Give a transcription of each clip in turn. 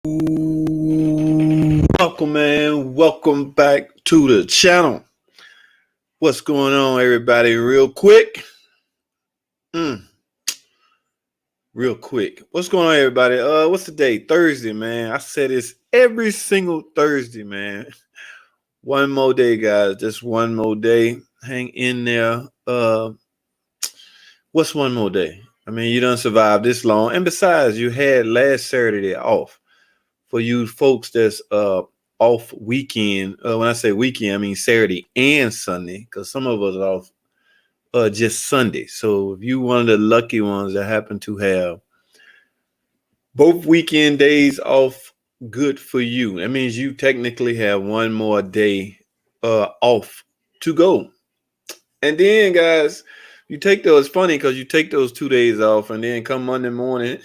Welcome, man. Welcome back to the channel. What's going on, everybody? Real quick. Real quick. What's going on, everybody? What's the day? Thursday, man. I say this every single Thursday, man. One more day, guys. Just one more day. Hang in there. What's one more day? I mean, you done survived this long. And besides, you had last Saturday off. For you folks that's off weekend, when I say weekend, I mean Saturday and Sunday, because some of us are off just Sunday. So if you one of the lucky ones that happen to have both weekend days off, good for you. That means you technically have one more day off to go. And then, guys, you take those. It's funny because you take those 2 days off, and then come Monday morning,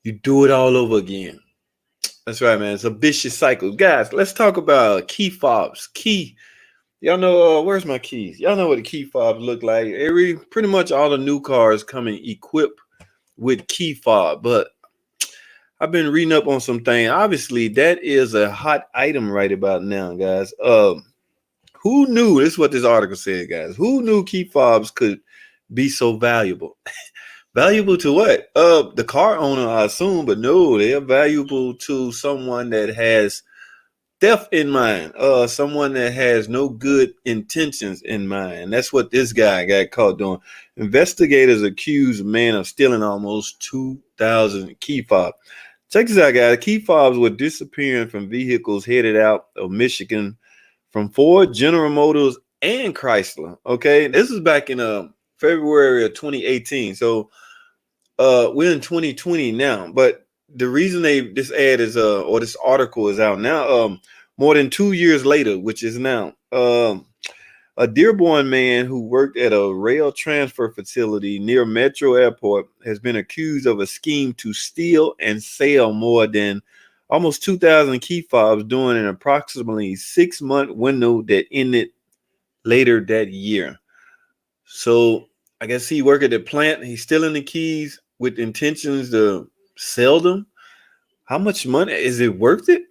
you do it all over again. That's right, man. It's a vicious cycle. Guys, let's talk about key fobs. Y'all know, where's my keys? Y'all know what the key fobs look like. Pretty much all the new cars coming equipped with key fob. But I've been reading up on some things. Obviously, that is a hot item right about now, guys. Who knew? This is what this article said, guys. Who knew key fobs could be so valuable? Valuable to what? The car owner, I assume, but no, they're valuable to someone that has theft in mind, someone that has no good intentions in mind. That's what this guy got caught doing. Investigators accused a man of stealing almost 2,000 key fobs. Check this out, guys. Key fobs were disappearing from vehicles headed out of Michigan from Ford, General Motors, and Chrysler. Okay, this is back in February of 2018. So we're in 2020 now, but the reason this ad is or this article is out now, more than 2 years later, which is now, a Dearborn man who worked at a rail transfer facility near Metro Airport has been accused of a scheme to steal and sell more than almost 2,000 key fobs during an approximately 6-month window that ended later that year. So I guess he worked at the plant. He's stealing the keys with intentions to sell them. How much money? Is it worth it?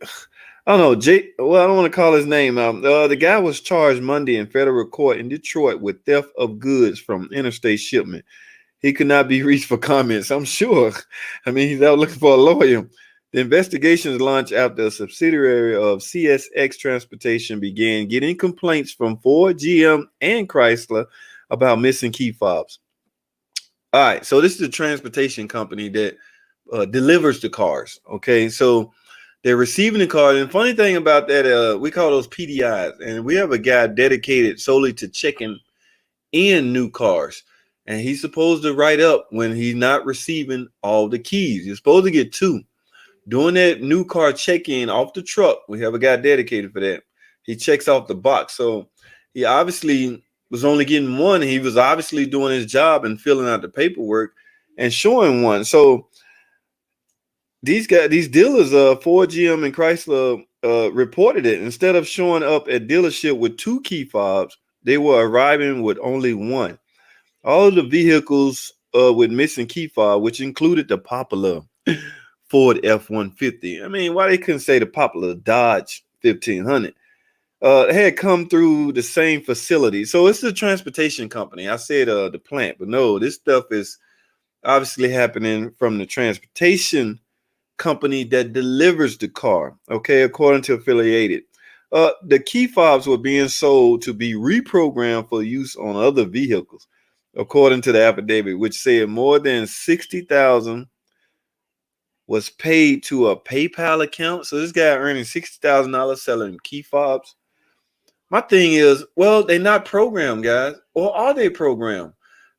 I don't know. Well, I don't want to call his name out. The guy was charged Monday in federal court in Detroit with theft of goods from interstate shipment. He could not be reached for comments, I'm sure. I mean, he's out looking for a lawyer. The investigations launched after a subsidiary of CSX Transportation began getting complaints from Ford, GM, and Chrysler about missing key fobs. All right, so this is a transportation company that delivers the cars. Okay, so they're receiving the cars. And funny thing about that, we call those PDIs, and we have a guy dedicated solely to checking in new cars. And he's supposed to write up when he's not receiving all the keys. You're supposed to get 2. Doing that new car check-in off the truck, we have a guy dedicated for that. He checks off the box. So he obviously was only getting 1. He was obviously doing his job and filling out the paperwork and showing 1. So these dealers, Ford, GM, and Chrysler, reported it. Instead of showing up at dealership with 2 key fobs, they were arriving with only 1. All of the vehicles with missing key fob, which included the popular Ford F-150. I mean, why they couldn't say the popular Dodge 1500? Had come through the same facility. So it's a transportation company. I said the plant, but no, this stuff is obviously happening from the transportation company that delivers the car. Okay, according to Affiliated. The key fobs were being sold to be reprogrammed for use on other vehicles, according to the affidavit, which said more than $60,000 was paid to a PayPal account. So this guy earning $60,000 selling key fobs. My thing is, well, they're not programmed, guys. Or are they programmed?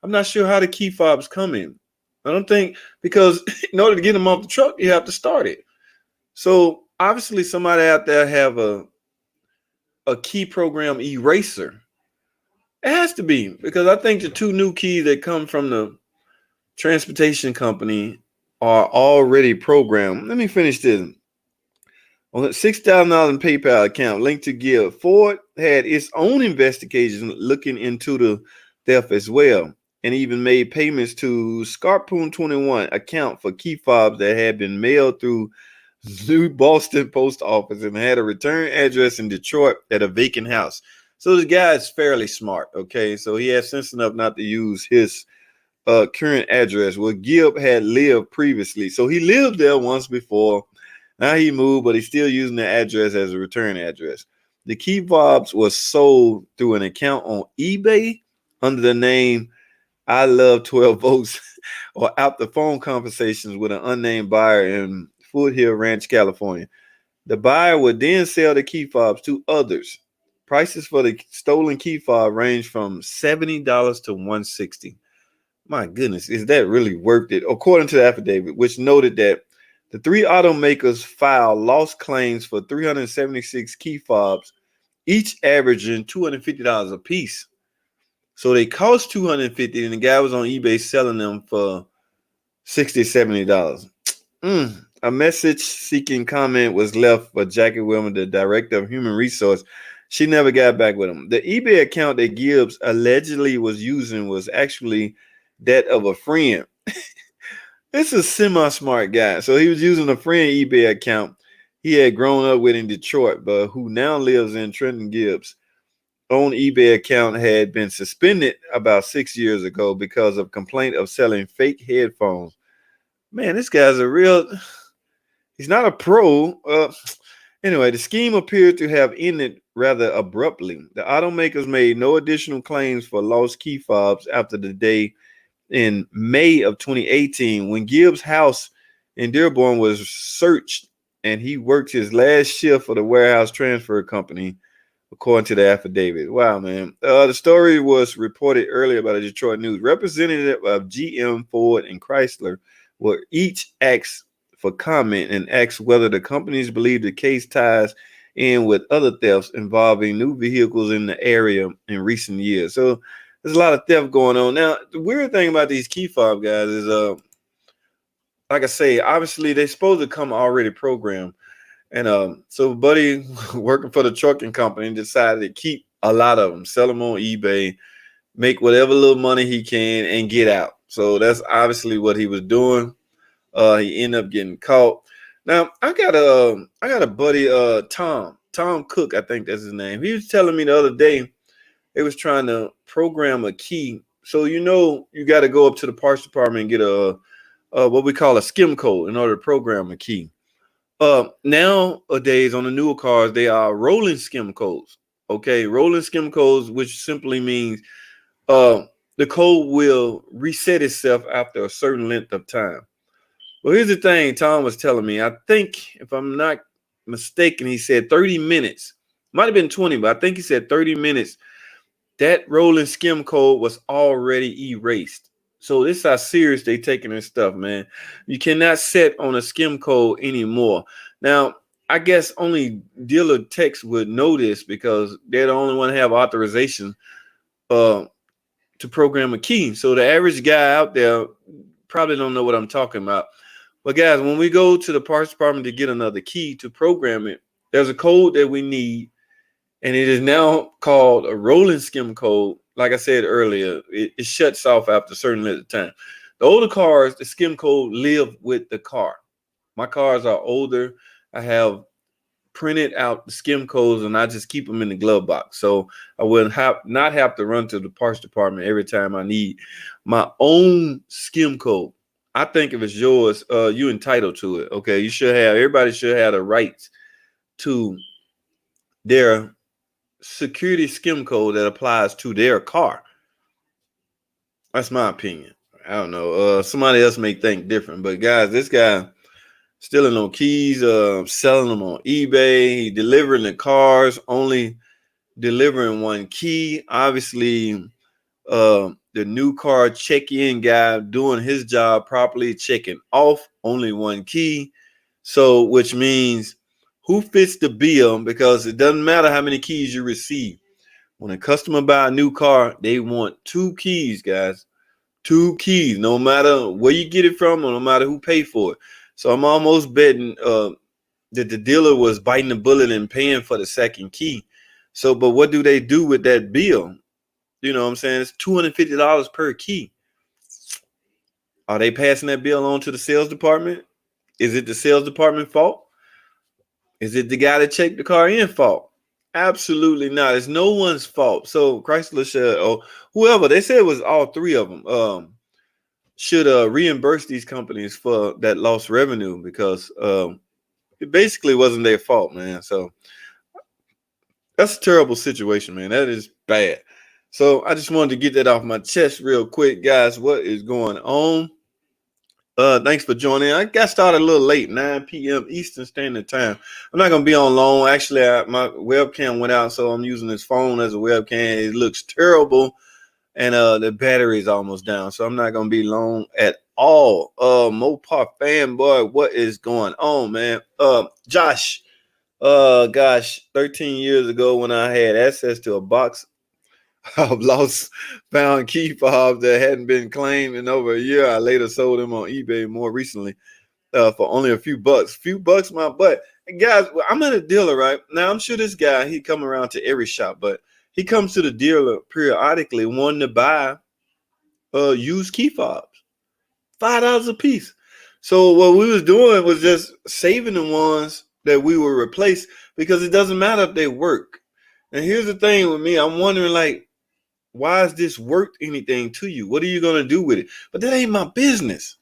I'm not sure how the key fobs come in. I don't think, because in order to get them off the truck, you have to start it. So obviously somebody out there have a key program eraser. It has to be, because I think the 2 new keys that come from the transportation company are already programmed. Let me finish this. On a $6,000 PayPal account linked to Give, Ford had its own investigation looking into the theft as well. and even made payments to Scarpoon 21 account for key fobs that had been mailed through New Boston post office and had a return address in Detroit at a vacant house. So this guy is fairly smart, okay? So he has sense enough not to use his current address where Gibb had lived previously. So he lived there once before. Now he moved, but he's still using the address as a return address. The key fobs was sold through an account on eBay under the name I Love 12 Votes or after phone conversations with an unnamed buyer in Foothill Ranch, California. The buyer would then sell the key fobs to others. Prices for the stolen key fob range from $70 to $160. My goodness, is that really worth it? According to the affidavit, which noted that the three automakers filed lost claims for 376 key fobs, each averaging $250 a piece. So they cost $250, and the guy was on eBay selling them for $60, $70. A message-seeking comment was left for Jackie Wilmer, the director of human resource. She never got back with him. The eBay account that Gibbs allegedly was using was actually that of a friend. This is a semi-smart guy. So he was using a friend eBay account he had grown up with in Detroit, but who now lives in Trenton. Gibbs' own eBay account had been suspended about 6 years ago because of complaint of selling fake headphones. Man, this guy's he's not a pro. Anyway, the scheme appeared to have ended rather abruptly. The automakers made no additional claims for lost key fobs after the day in May of 2018 when Gibbs' house in Dearborn was searched and he worked his last shift for the warehouse transfer company, according to the affidavit. Wow, man. The story was reported earlier by the Detroit News. Representative of GM, Ford, and Chrysler were each asked for comment and asked whether the companies believe the case ties in with other thefts involving new vehicles in the area in recent years. So there's a lot of theft going on. Now, the weird thing about these key fob guys is, like I say, obviously they're supposed to come already programmed. And so buddy working for the trucking company decided to keep a lot of them, sell them on eBay, make whatever little money he can, and get out. So that's obviously what he was doing. He ended up getting caught. Now I got a buddy, Tom Cook, I think that's his name. He was telling me the other day they was trying to program a key. So you got to go up to the parts department and get a what we call a skim code in order to program a key. Nowadays on the newer cars, they are rolling skim codes. Okay, rolling skim codes, which simply means the code will reset itself after a certain length of time. Well, here's the thing Tom was telling me. I think, if I'm not mistaken, he said 30 minutes. Might have been 20, but I think he said 30 minutes. That rolling skim code was already erased. So this is how serious they taking this stuff, man. You cannot set on a skim code anymore. Now, I guess only dealer techs would know this because they're the only one to have authorization to program a key. So the average guy out there probably don't know what I'm talking about. But guys, when we go to the parts department to get another key to program it, there's a code that we need, and it is now called a rolling skim code. Like I said earlier, it shuts off after a certain length of time. The older cars, the skim code live with the car. My cars are older. I have printed out the skim codes and I just keep them in the glove box. So I will not have to run to the parts department every time I need my own skim code. I think if it's yours, you're entitled to it. Okay, everybody should have the right to their security skim code that applies to their car. That's my opinion. I don't know. Somebody else may think different, but guys, this guy stealing on keys, selling them on eBay, he delivering the cars, only delivering one key. Obviously, the new car check-in guy doing his job properly, checking off only one key. So, which means who fits the bill, because it doesn't matter how many keys you receive. When a customer buy a new car, they want 2 keys, guys. 2 keys, no matter where you get it from or no matter who paid for it. So I'm almost betting that the dealer was biting the bullet and paying for the second key. So, but what do they do with that bill? You know what I'm saying? It's $250 per key. Are they passing that bill on to the sales department? Is it the sales department fault? Is it the guy that checked the car in fault? Absolutely not. It's no one's fault. So Chrysler should, or whoever, they said it was all three of them, should reimburse these companies for that lost revenue because it basically wasn't their fault, man. So that's a terrible situation, man. That is bad. So I just wanted to get that off my chest real quick, guys. What is going on? Thanks for joining. I got started a little late, 9 p.m. Eastern Standard Time. I'm not gonna be on long. Actually, my webcam went out, so I'm using this phone as a webcam. It looks terrible, and the battery is almost down, so I'm not gonna be long at all. Mopar fanboy, what is going on, man? Josh, gosh, 13 years ago when I had access to a box of lost found key fobs that hadn't been claimed in over a year, I later sold them on eBay more recently for only a few bucks. My butt. And guys, I'm at a dealer right now. I'm sure this guy, he come around to every shop, but he comes to the dealer periodically wanting to buy used key fobs, $5 a piece. So what we was doing was just saving the ones that we would replace because it doesn't matter if they work. And here's the thing with me, I'm wondering, like, why is this worth anything to you? What are you going to do with it? But that ain't my business.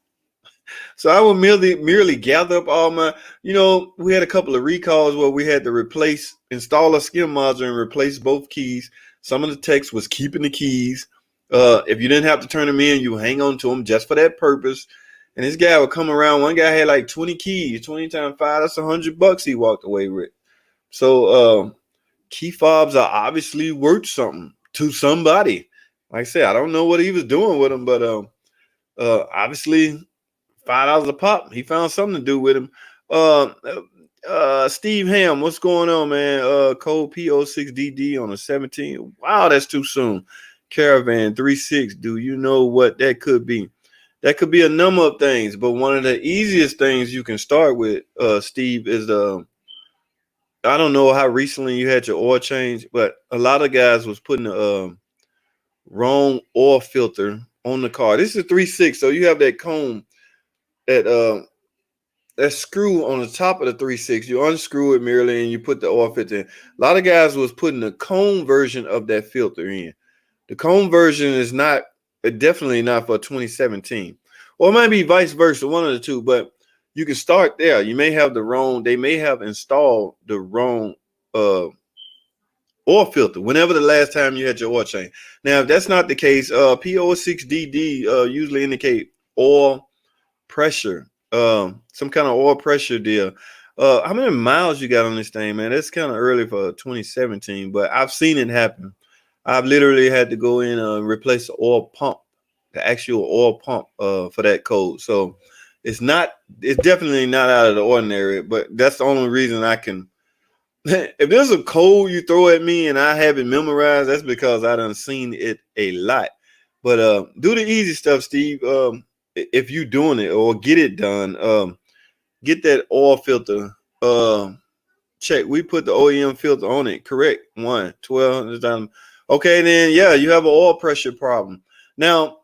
So I would merely gather up all my, we had a couple of recalls where we had to install a skim module and replace both keys. Some of the techs was keeping the keys. If you didn't have to turn them in, you hang on to them just for that purpose. And this guy would come around. One guy had like 20 keys, 20 times 5, that's $100 he walked away with. So key fobs are obviously worth something to somebody. Like I said, I don't know what he was doing with them, but obviously $5 a pop. He found something to do with him. Steve Ham, what's going on, man? Code P06DD on the 17th. Wow, that's too soon. Caravan 36. Do you know what that could be? That could be a number of things, but one of the easiest things you can start with, Steve, is I don't know how recently you had your oil change, but a lot of guys was putting the wrong oil filter on the car. This is a 3.6, so you have that comb, that screw on the top of the 3.6. You unscrew it merely and you put the oil filter in. A lot of guys was putting the comb version of that filter in. The comb version is definitely not for 2017. Or it might be vice versa, one of the two, but you can start there. They may have installed the wrong oil filter whenever the last time you had your oil change. Now, if that's not the case, P06DD usually indicate oil pressure, some kind of oil pressure deal. How many miles you got on this thing, man? That's kind of early for 2017, but I've seen it happen. I've literally had to go in and replace the oil pump, the actual oil pump for that code. So it's definitely not out of the ordinary, but that's the only reason I can. If there's a code you throw at me and I haven't memorized, that's because I done seen it a lot. But do the easy stuff, Steve. If you doing it or get it done, get that oil filter check. We put the OEM filter on it, correct? 12. Okay, then yeah, you have an oil pressure problem. Now,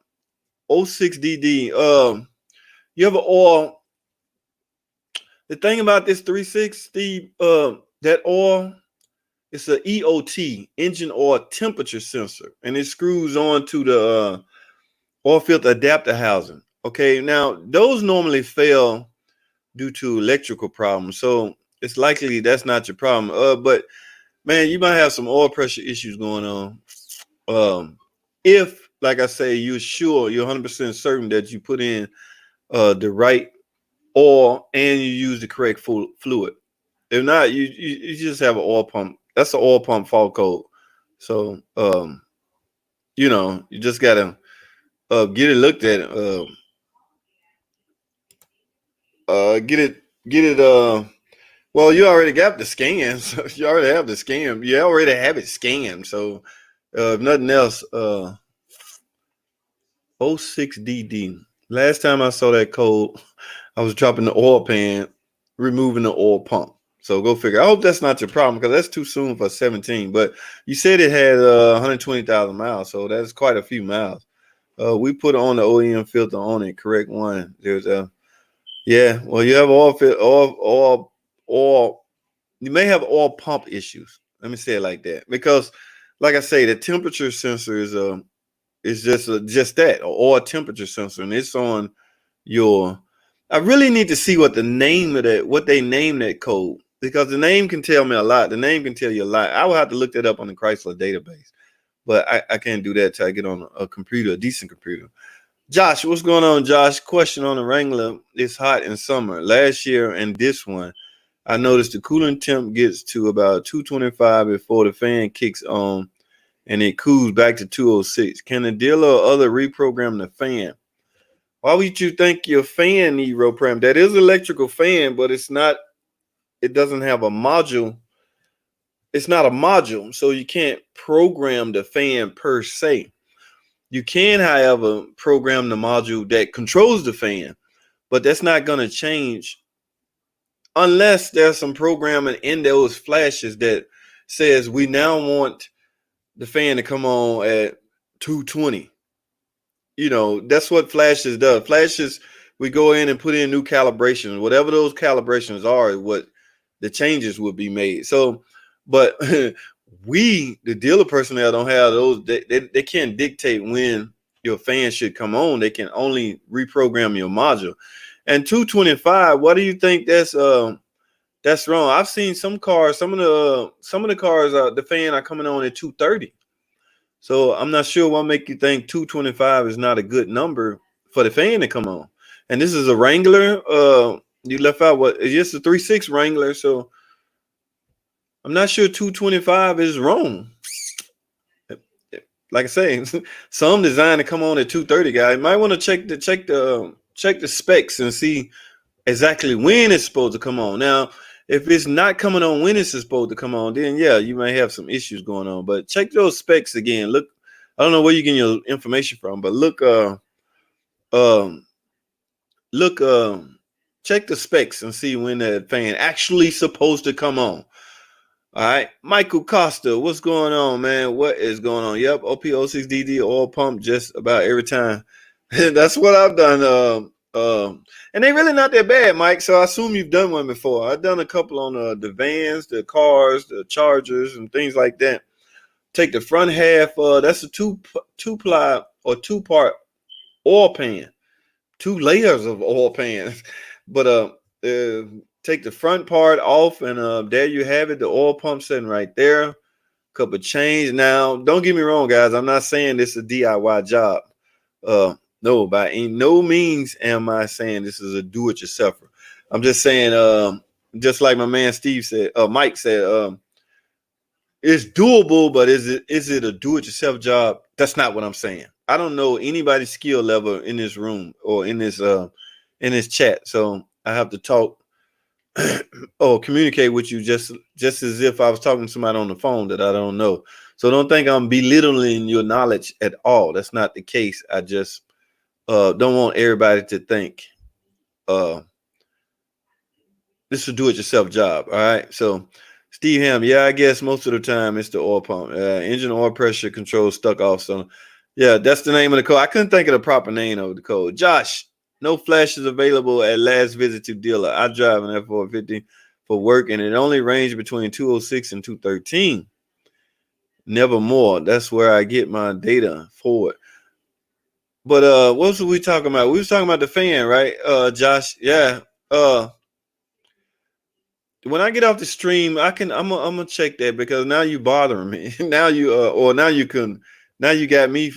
06DD, you have an oil. The thing about this 3.6, Steve, that oil, it's an EOT, engine oil temperature sensor, and it screws on to the oil filter adapter housing. Okay, now those normally fail due to electrical problems, so it's likely that's not your problem. But man, you might have some oil pressure issues going on. If, like I say, you're 100% certain that you put in the right oil and you use the correct fluid. If not, you just have an oil pump. That's an oil pump fault code. So you just gotta get it looked at. Get it. Well, you already got the scan. So you already have the scan. You already have it scanned. So if nothing else, 06DD. Last time I saw that code, I was dropping the oil pan, removing the oil pump. So go figure. I hope that's not your problem because that's too soon for 17. But you said it had 120,000 miles, so that's quite a few miles. We put on the OEM filter on it. Correct one. There's a Well, you have oil. You may have oil pump issues. Let me say it like that because, like I say, the temperature sensor is just that, an oil temperature sensor, and it's on your. I really need to see what the name of that, what they name that code, because the name can tell me a lot. The name can tell you a lot. I will have to look that up on the Chrysler database, but I can't do that till I get on a computer, a decent computer. Josh, what's going on, Josh? Question on the Wrangler. It's hot in summer. Last year and this one, I noticed the cooling temp gets to about 225 before the fan kicks on and it cools back to 206. Can the dealer or other reprogram the fan? Why would you think your fan need reprogram? That is electrical fan, but it doesn't have a module. It's not a module, so you can't program the fan per se. You can, however, program the module that controls the fan, but that's not going to change unless there's some programming in those flashes that says we now want the fan to come on at 220. That's what flashes does. Flashes, we go in and put in new calibrations. Whatever those calibrations are, what the changes will be made. So, but we, the dealer personnel, don't have those. They can't dictate when your fan should come on. They can only reprogram your module. And 225, what do you think that's wrong? I've seen some cars, some of the cars, the fan are coming on at 230. So I'm not sure what make you think 225 is not a good number for the fan to come on. And this is a Wrangler. You left out it's just a 3.6 Wrangler. So I'm not sure 225 is wrong. Like I say, some designed to come on at 230, guys. You might want to check the specs and see exactly when it's supposed to come on. Now, if it's not coming on when it's supposed to come on, then yeah, you may have some issues going on. But check those specs again. Look, I don't know where you're getting your information from, but check the specs and see when that fan actually supposed to come on. All right, Michael Costa, what's going on, man? What is going on? Yep, OP06DD oil pump just about every time. That's what I've done. And they really not that bad, Mike. So I assume you've done one before. I've done a couple on the vans, the cars, the Chargers, and things like that. Take the front half. That's a two-ply or two-part oil pan, 2 layers of oil pans. But take the front part off, and there you have it. The oil pump sitting right there. Couple of chains. Now, don't get me wrong, guys. I'm not saying this is a DIY job. No, by no means am I saying this is a do-it-yourselfer. I'm just saying, just like my man Mike said, it's doable, but is it a do-it-yourself job? That's not what I'm saying. I don't know anybody's skill level in this room or in this chat, so I have to talk or communicate with you just as if I was talking to somebody on the phone that I don't know. So don't think I'm belittling your knowledge at all. That's not the case. I just don't want everybody to think this is a do-it-yourself job. All right. So Steve Ham, yeah, I guess most of the time it's the oil pump. Engine oil pressure control stuck off. So yeah, that's the name of the code. I couldn't think of the proper name of the code. Josh, no flashes available at last visit to dealer. I drive an F450 for work, and it only ranged between 206 and 213. Never more. That's where I get my data for it. But what was we talking about? We was talking about the fan, right? Josh, yeah. When I get off the stream, I'm gonna check that because now you bothering me. Now you got me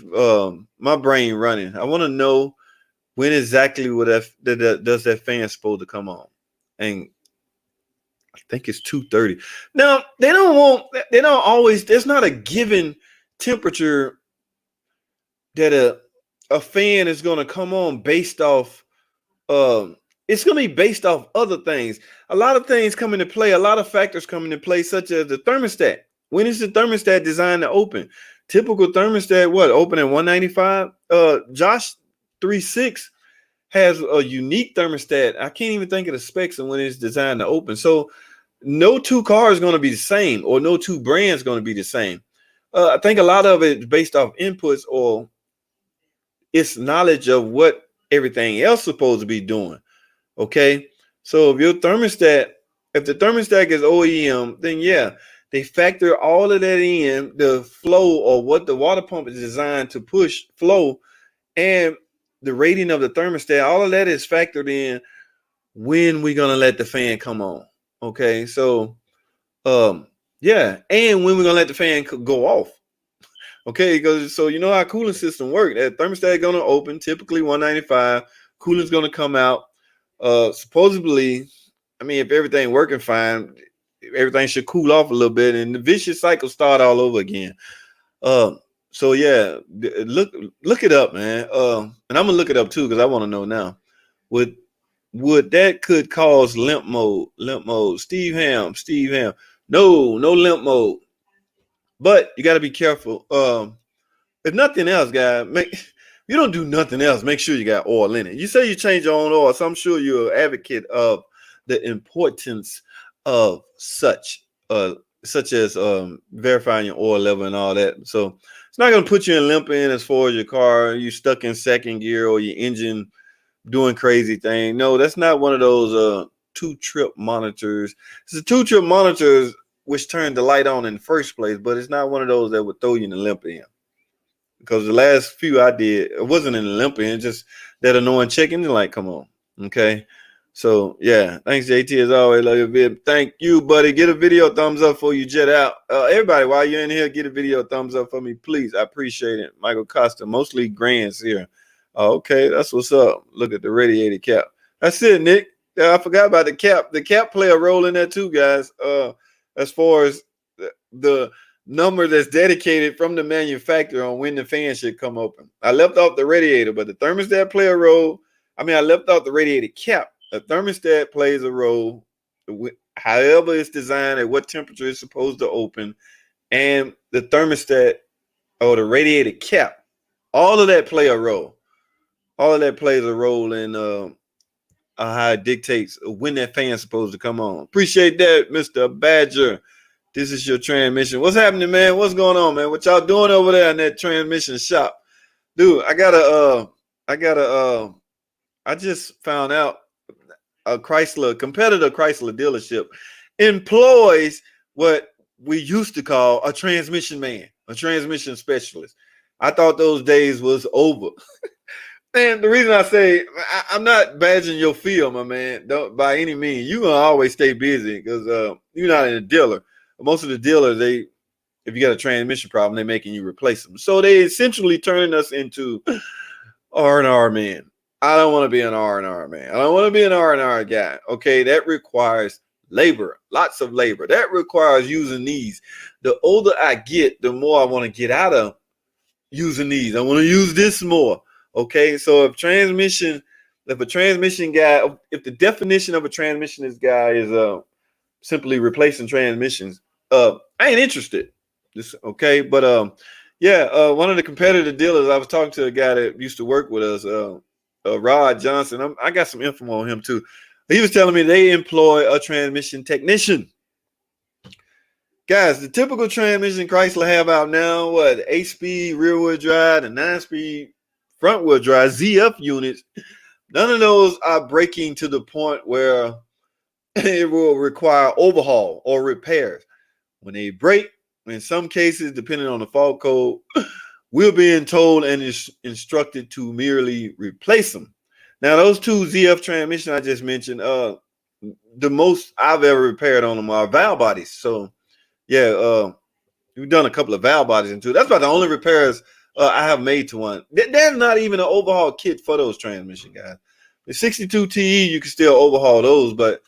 my brain running. I want to know when exactly does that fan supposed to come on, and I think it's 230. Now they don't always. There's not a given temperature that a fan is going to come on based off. It's going to be based off other things. A lot of things come into play. A lot of factors come into play, such as the thermostat. When is the thermostat designed to open? Typical thermostat, open at 195? Josh 3.6 has a unique thermostat. I can't even think of the specs of when it's designed to open. So no two cars going to be the same, or no two brands going to be the same. I think a lot of it is based off inputs or its knowledge of what everything else is supposed to be doing. Okay, so if if the thermostat is OEM, then yeah, they factor all of that in, the flow or what the water pump is designed to push flow, and the rating of the thermostat. All of that is factored in when we're gonna let the fan come on. Okay, so yeah, and when we're gonna let the fan go off. Okay, because so you know how cooling system work. That thermostat gonna open, typically 195. Cooling's gonna come out. Supposedly, I mean, if everything working fine, everything should cool off a little bit, and the vicious cycle start all over again. So yeah, look it up, man. And I'm gonna look it up too because I want to know now. Would that could cause limp mode? Limp mode. Steve Ham. No limp mode. But you got to be careful. If nothing else, guys, you don't do nothing else. Make sure you got oil in it. You say you change your own oil, so I'm sure you're an advocate of the importance of such as verifying your oil level and all that. So it's not going to put you in limping as far as your car, you stuck in second gear or your engine doing crazy thing. No, that's not one of those 2-trip monitors. It's a 2-trip monitors which turned the light on in the first place, but it's not one of those that would throw you in the limp in. Because the last few I did, it wasn't in the limp in, just that annoying check engine light come on. Okay. So yeah, thanks JT as always. Love your vid. Thank you, buddy. Get a video thumbs up for you jet out. Everybody, while you're in here, get a video thumbs up for me, please. I appreciate it. Michael Costa, mostly grands here. Okay, that's what's up. Look at the radiator cap. That's it, Nick. I forgot about the cap. The cap play a role in that too, guys. As far as the number that's dedicated from the manufacturer on when the fan should come open. I left off the radiator, but the thermostat play a role. I mean, I left off the radiator cap. The thermostat plays a role, however it's designed, at what temperature it's supposed to open, and the thermostat or the radiator cap. All of that play a role. All of that plays a role in how it dictates when that fan's supposed to come on. Appreciate that, Mr. Badger. This is your transmission. What's happening, man? What's going on, man? What y'all doing over there in that transmission shop? Dude, I just found out a competitor Chrysler dealership employs what we used to call a transmission man, a transmission specialist. I thought those days was over. And the reason I say I'm not badging your field, my man, don't by any means. You're gonna always stay busy because you're not in a dealer. Most of the dealers, if you got a transmission problem, they're making you replace them. So they essentially turning us into R&R man. I don't want to be an R&R man. I don't want to be an R&R guy. Okay, that requires labor, lots of labor. That requires using these. The older I get, the more I want to get out of using these. I want to use this more. Okay, so if a transmission guy, if the definition of a transmissionist guy is simply replacing transmissions, I ain't interested. Okay, but yeah, one of the competitor dealers, I was talking to a guy that used to work with us, Rod Johnson. I got some info on him too. He was telling me they employ a transmission technician. Guys, the typical transmission Chrysler have out now, what, 8-speed rear-wheel drive and 9-speed front-wheel drive ZF units, none of those are breaking to the point where it will require overhaul or repairs. When they break, in some cases, depending on the fault code, we're being told and instructed to merely replace them. Now, those two ZF transmissions I just mentioned, the most I've ever repaired on them are valve bodies. So, yeah, we've done a couple of valve bodies into it. That's about the only repairs I have made to one. There's not even an overhaul kit for those transmission, guys. The 62 TE, you can still overhaul those, but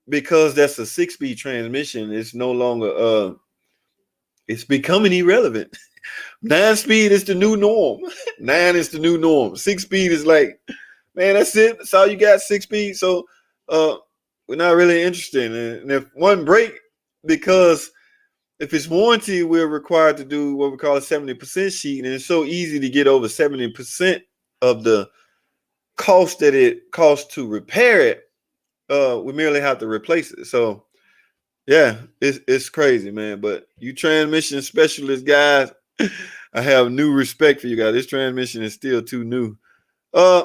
because that's a 6-speed transmission, it's no longer it's becoming irrelevant. 9-speed is the new norm. 9 is the new norm. 6-speed is like, man, that's it. That's all you got, 6-speed. So we're not really interested. And if one break, because if it's warranty, we're required to do what we call a 70% sheet, and it's so easy to get over 70% of the cost that it costs to repair it. We merely have to replace it. So yeah, it's crazy, man. But you transmission specialist guys, I have new respect for you guys. This transmission is still too new.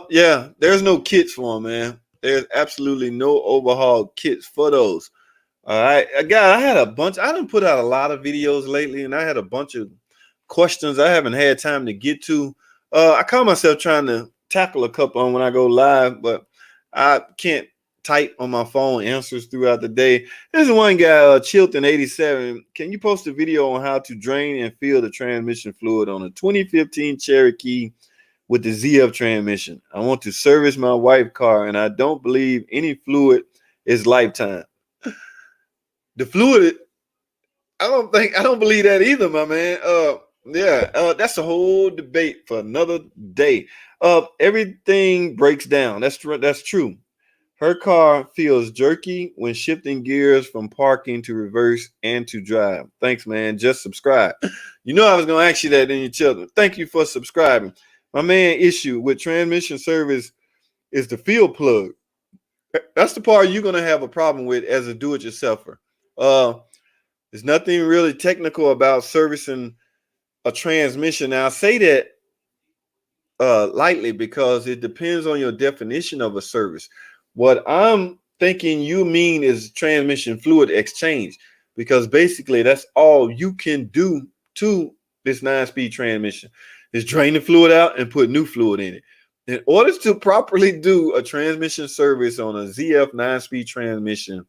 Yeah, there's no kits for them, man. There's absolutely no overhaul kits for those. All right, I had a bunch. I didn't put out a lot of videos lately, and I had a bunch of questions I haven't had time to get to. I caught myself trying to tackle a couple on when I go live, but I can't type on my phone answers throughout the day. There's one guy, Chilton87. Can you post a video on how to drain and fill the transmission fluid on a 2015 Cherokee with the ZF transmission? I want to service my wife's car, and I don't believe any fluid is lifetime. The fluid, I don't believe that either, my man. That's a whole debate for another day. Everything breaks down. That's true. Her car feels jerky when shifting gears from parking to reverse and to drive. Thanks, man. Just subscribe. You know I was going to ask you that in your children. Thank you for subscribing. My man, issue with transmission service is the field plug. That's the part you're going to have a problem with as a do-it-yourselfer. There's nothing really technical about servicing a transmission. Now, I say that lightly because it depends on your definition of a service. What I'm thinking you mean is transmission fluid exchange, because basically that's all you can do to this 9-speed transmission is drain the fluid out and put new fluid in it. In order to properly do a transmission service on a ZF 9-speed transmission,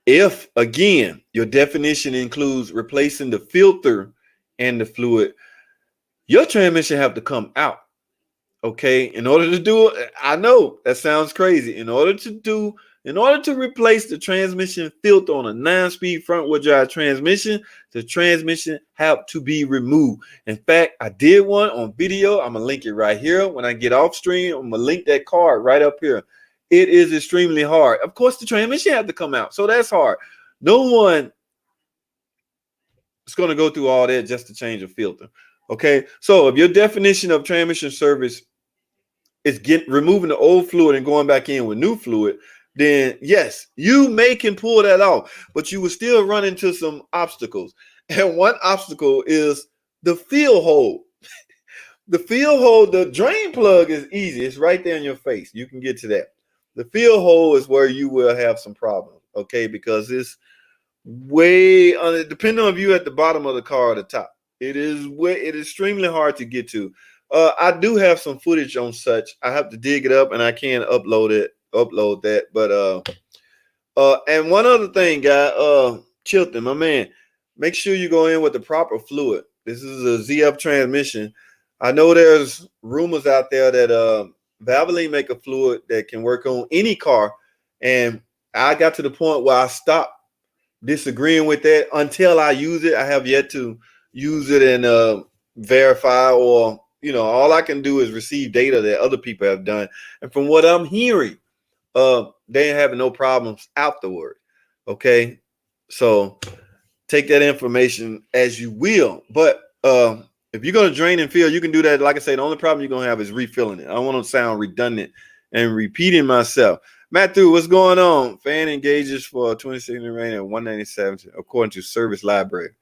if, again, your definition includes replacing the filter and the fluid, your transmission have to come out. Okay, in order to do it, I know that sounds crazy. In order to replace the transmission filter on a 9-speed front-wheel drive transmission, the transmission have to be removed. In fact, I did one on video. I'm gonna link it right here. When I get off stream, I'm gonna link that card right up here. It is extremely hard. Of course, the transmission had to come out, so that's hard. No one is going to go through all that just to change a filter. Okay, so if your definition of transmission service is removing the old fluid and going back in with new fluid, then yes, you can pull that off, but you will still run into some obstacles. And one obstacle is the field hole. The field hole, the drain plug is easy. It's right there in your face. You can get to that. The field hole is where you will have some problems, okay, because it's way depending on if you at the bottom of the car or the top. It is extremely hard to get to. I do have some footage on such. I have to dig it up and I can upload that. But and one other thing, guy, Chilton, my man, make sure you go in with the proper fluid. This is a ZF transmission. I know there's rumors out there that Valvoline make a fluid that can work on any car, and I got to the point where I stopped disagreeing with that until I use it. I have yet to use it and verify, or all I can do is receive data that other people have done, and from what I'm hearing, they ain't having no problems afterward. Okay, so take that information as you will, but if you're going to drain and fill, you can do that. Like I say, the only problem you're going to have is refilling it. I don't want to sound redundant and repeating myself. Matthew, what's going on? Fan engages for 26 rain at 197, according to Service Library.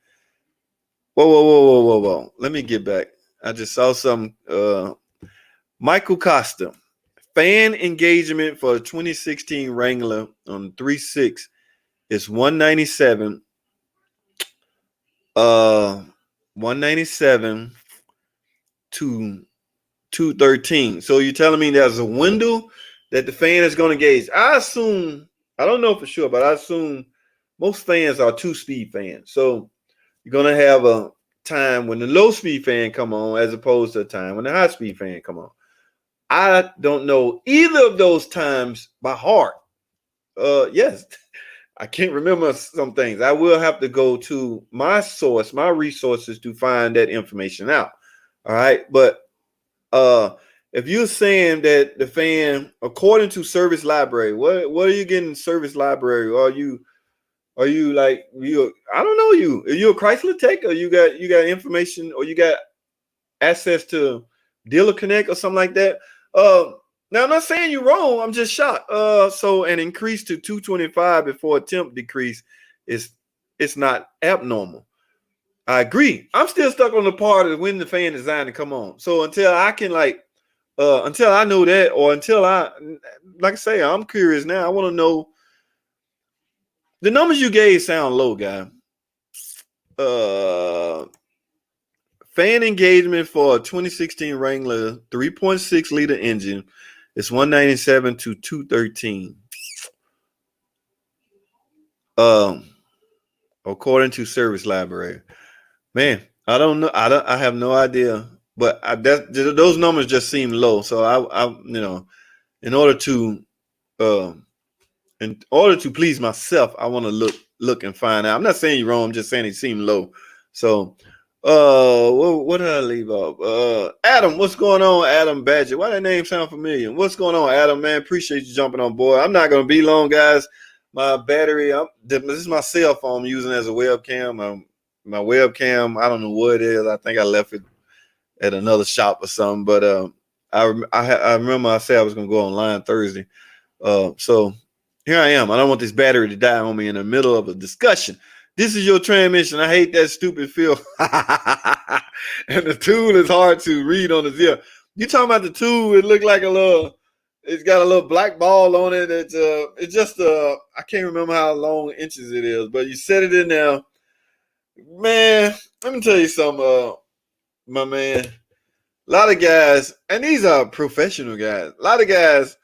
Whoa. Let me get back. I just saw some. Michael Costa. Fan engagement for the 2016 Wrangler on 3.6 is 197. 197 to 213. So you're telling me there's a window that the fan is going to gauge? I assume, I don't know for sure, but I assume most fans are 2-speed fans. So you're going to have a time when the low-speed fan come on as opposed to a time when the high-speed fan come on. I don't know either of those times by heart. Yes. I can't remember some things. I will have to go to my source, my resources to find that information out. All right. But if you're saying that the fan, according to Service Library, what are you getting Service Library? Are you like I don't know you. Are you a Chrysler tech, or you got information, or you got access to Dealer Connect or something like that? Now, I'm not saying you're wrong. I'm just shocked. So an increase to 225 before a temp decrease is it's not abnormal. I agree. I'm still stuck on the part of when the fan design to come on. So until I can until I know that, or until like I say, I'm curious now. I want to know the numbers you gave sound low, guy. Fan engagement for a 2016 Wrangler 3.6 liter engine is 197 to 213. According to Service Library. Man, I don't know. I have no idea. But those numbers just seem low. So I in order to please myself, I want to look and find out. I'm not saying you're wrong. I'm just saying it seemed low. So what did I leave off? Adam, what's going on, Adam Badger? Why that name sound familiar? What's going on, Adam, man? Appreciate you jumping on board. I'm not gonna be long, guys. My battery, this is my cell phone I'm using as a webcam. My webcam, I don't know what it is. I think I left it at another shop or something. But I remember I said I was gonna go online Thursday. So here I am. I don't want this battery to die on me in the middle of a discussion. This is your transmission. I hate that stupid feel. And the tool is hard to read on the zip. You talking about the tool? It looked like it's got a little black ball on it. It's just I can't remember how long inches it is, but you set it in there. Man, let me tell you something, my man. A lot of guys, and these are professional guys. A lot of guys,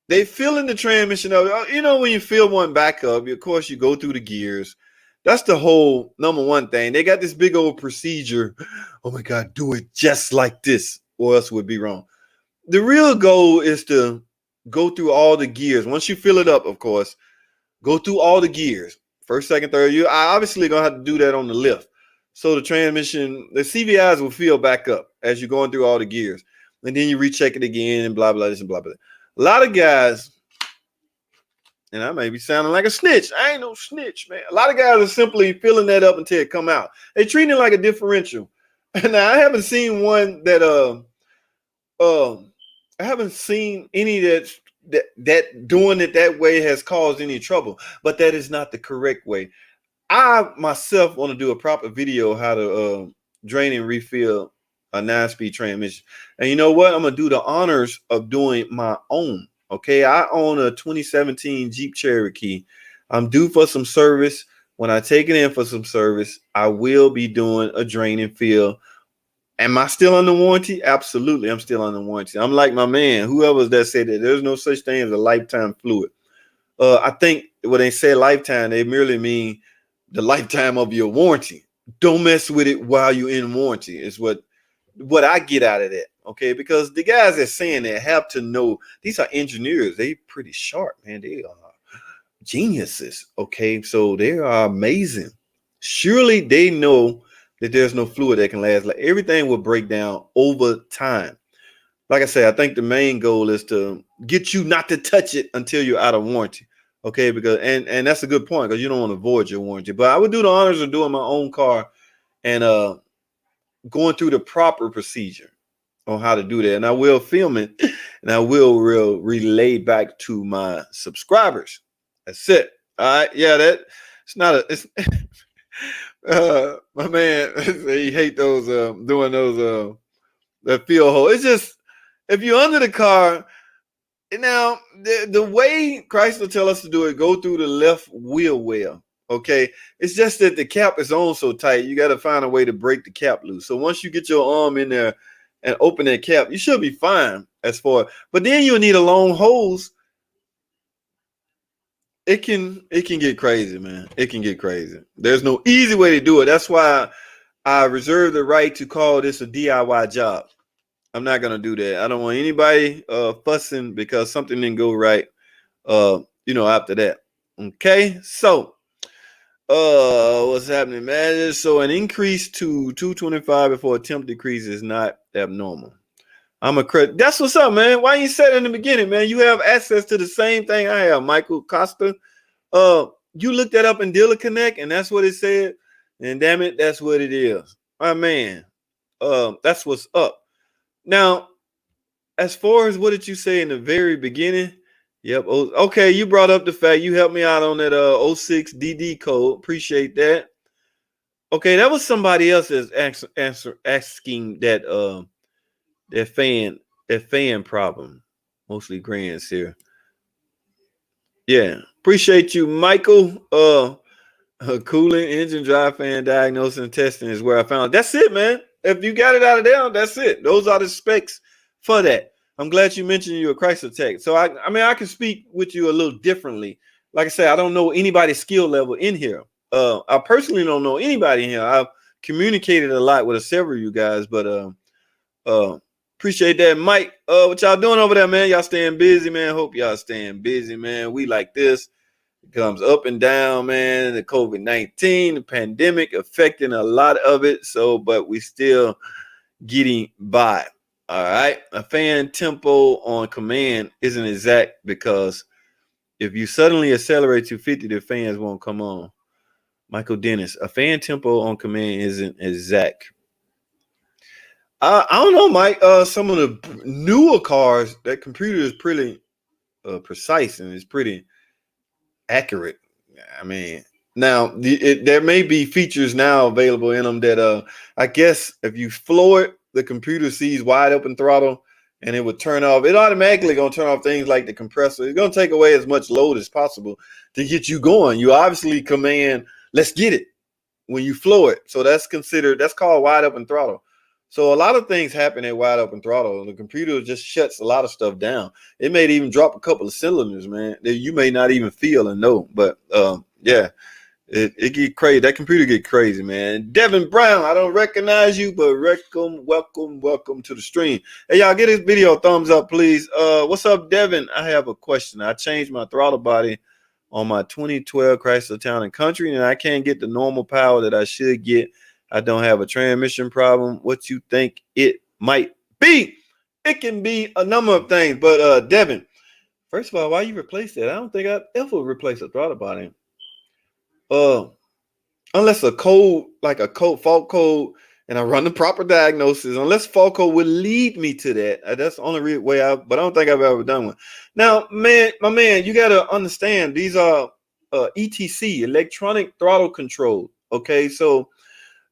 they fill in the transmission of, when you fill one back up, of course, you go through the gears. That's the whole number one thing. They got this big old procedure. Oh my God, do it just like this, or else it would be wrong. The real goal is to go through all the gears. Once you fill it up, of course, go through all the gears. First, second, third. You obviously going to have to do that on the lift. So the transmission, the CVIs will fill back up as you're going through all the gears. And then you recheck it again and blah, blah, this and blah, blah. A lot of guys, and I may be sounding like a snitch. I ain't no snitch, man. A lot of guys are simply filling that up until it come out. They treat it like a differential. And I haven't seen one that I haven't seen any that doing it that way has caused any trouble. But that is not the correct way. I myself want to do a proper video how to drain and refill a 9-speed transmission. And you know what? I'm going to do the honors of doing my own. Okay. I own a 2017 Jeep Cherokee. I'm due for some service. When I take it in for some service, I will be doing a drain and fill. Am I still under warranty? Absolutely. I'm still under warranty. I'm like my man, whoever that said that there's no such thing as a lifetime fluid. I think when they say lifetime, they merely mean the lifetime of your warranty. Don't mess with it while you're in warranty is what I get out of that. Okay. Because the guys that saying that have to know these are engineers. They pretty sharp, man. They are geniuses. Okay. So they are amazing. Surely they know that there's no fluid that can last. Like everything will break down over time. Like I said, I think the main goal is to get you not to touch it until you're out of warranty. Okay, because and that's a good point because you don't want to void your warranty. But I would do the honors of doing my own car and going through the proper procedure on how to do that. And I will film it and I will relay back to my subscribers. That's it. All right. Yeah, it's not a it's my man, he hate those doing those that field hole. It's just if you're under the car. Now, the way Chrysler tell us to do it, go through the left wheel well. Okay. It's just that the cap is on so tight. You got to find a way to break the cap loose. So once you get your arm in there and open that cap, you should be fine as far. But then you'll need a long hose. It can get crazy, man. It can get crazy. There's no easy way to do it. That's why I reserve the right to call this a DIY job. I'm not gonna do that. I don't want anybody fussing because something didn't go right. After that. Okay, so what's happening, man? So an increase to 225 before a temp decrease is not abnormal. That's what's up, man. Why you said in the beginning, man? You have access to the same thing I have, Michael Costa. You looked that up in Dealer Connect, and that's what it said. And damn it, that's what it is. My man. That's what's up. Now, as far as what did you say in the very beginning? Yep. Okay, you brought up the fact you helped me out on that 06 DD code. Appreciate that. Okay, that was somebody else that's asking that fan problem. Mostly grands here. Yeah. Appreciate you, Michael. Cooling, engine, drive fan, diagnosis, and testing is where I found it. That's it, man. If you got it out of there, that's it. Those are the specs for that. I'm glad you mentioned you're a Chrysler tech. So I mean, I can speak with you a little differently. Like I said, I don't know anybody's skill level in here. I personally don't know anybody in here. I've communicated a lot with several of you guys, but appreciate that, Mike. What y'all doing over there, man? Y'all staying busy, man. Hope y'all staying busy, man. We like this. It comes up and down, man. The COVID-19, the pandemic affecting a lot of it. So, but we still getting by. All right. A fan tempo on command isn't exact because if you suddenly accelerate to 50, the fans won't come on. Michael Dennis, a fan tempo on command isn't exact. I don't know, Mike. Some of the newer cars, that computer is pretty precise and it's pretty accurate. I mean, now there may be features now available in them that I guess if you floor it, the computer sees wide open throttle and it would turn off. It automatically gonna turn off things like the compressor. It's gonna take away as much load as possible to get you going. You obviously command, let's get it when you floor it. So that's called wide open throttle. So a lot of things happen at wide open throttle. The computer just shuts a lot of stuff down. It may even drop a couple of cylinders, man, that you may not even feel and know. But yeah, it get crazy. That computer get crazy, man. Devin Brown, I don't recognize you, but welcome to the stream. Hey, y'all, get this video a thumbs up, please. What's up, Devin? I have a question. I changed my throttle body on my 2012 Chrysler Town and Country, and I can't get the normal power that I should get. I don't have a transmission problem. What you think it might be? It can be a number of things, but Devin, first of all, why you replace that? I don't think I've ever replaced a throttle body. Unless a code, like a fault code, and I run the proper diagnosis, unless fault code would lead me to that. That's the only way but I don't think I've ever done one. Now, man, my man, you got to understand these are ETC, electronic throttle control. Okay, so